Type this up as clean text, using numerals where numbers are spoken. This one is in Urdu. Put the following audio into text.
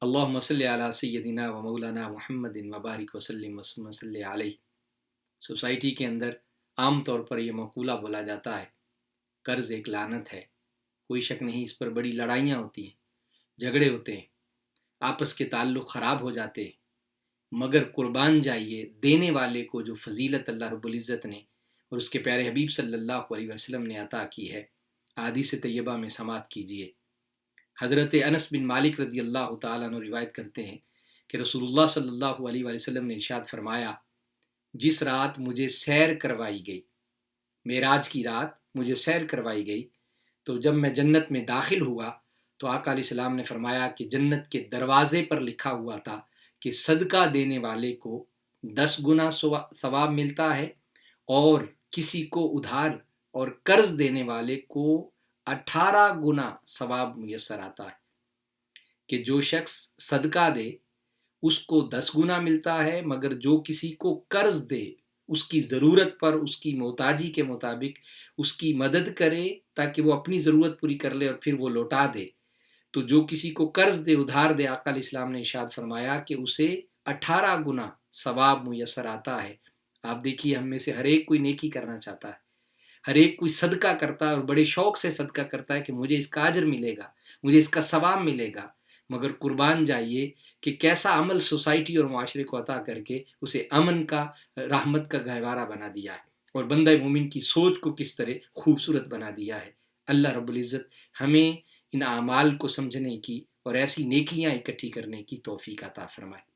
اللہم صلی علی سیدنا و مولانا محمد وبارک وسلم وسلم صلی علیہ۔ سوسائٹی کے اندر عام طور پر یہ مقولہ بولا جاتا ہے، قرض ایک لعنت ہے۔ کوئی شک نہیں، اس پر بڑی لڑائیاں ہوتی ہیں، جھگڑے ہوتے ہیں، آپس کے تعلق خراب ہو جاتے ہیں، مگر قربان جائیے دینے والے کو جو فضیلت اللہ رب العزت نے اور اس کے پیارے حبیب صلی اللہ علیہ وسلم نے عطا کی ہے۔ احادیث طیبہ میں سماعت کیجیے۔ حضرت انس بن مالک رضی اللہ تعالیٰ عنہ روایت کرتے ہیں کہ رسول اللہ صلی اللہ علیہ وسلم نے ارشاد فرمایا، جس رات مجھے سیر کروائی گئی، معراج کی رات مجھے سیر کروائی گئی، تو جب میں جنت میں داخل ہوا تو آقا علیہ السلام نے فرمایا کہ جنت کے دروازے پر لکھا ہوا تھا کہ صدقہ دینے والے کو 10 گنا ثواب ملتا ہے، اور کسی کو ادھار اور قرض دینے والے کو 18 گنا ثواب میسر آتا ہے۔ کہ جو شخص صدقہ دے اس کو 10 گنا ملتا ہے، مگر جو کسی کو قرض دے اس کی ضرورت پر، اس کی محتاجی کے مطابق اس کی مدد کرے تاکہ وہ اپنی ضرورت پوری کر لے اور پھر وہ لوٹا دے، تو جو کسی کو قرض دے، ادھار دے، آقا علیہ السلام نے ارشاد فرمایا کہ اسے 18 گنا ثواب میسر آتا ہے۔ آپ دیکھیے، ہم میں سے ہر ایک کوئی نیکی کرنا چاہتا ہے، ہر ایک کوئی صدقہ کرتا ہے اور بڑے شوق سے صدقہ کرتا ہے کہ مجھے اس کا اجر ملے گا، مجھے اس کا ثواب ملے گا، مگر قربان جائیے کہ کیسا عمل سوسائٹی اور معاشرے کو عطا کر کے اسے امن کا، رحمت کا گہوارہ بنا دیا ہے، اور بندہ مومن کی سوچ کو کس طرح خوبصورت بنا دیا ہے۔ اللہ رب العزت ہمیں ان اعمال کو سمجھنے کی اور ایسی نیکیاں اکٹھی کرنے کی توفیق عطا فرمائے۔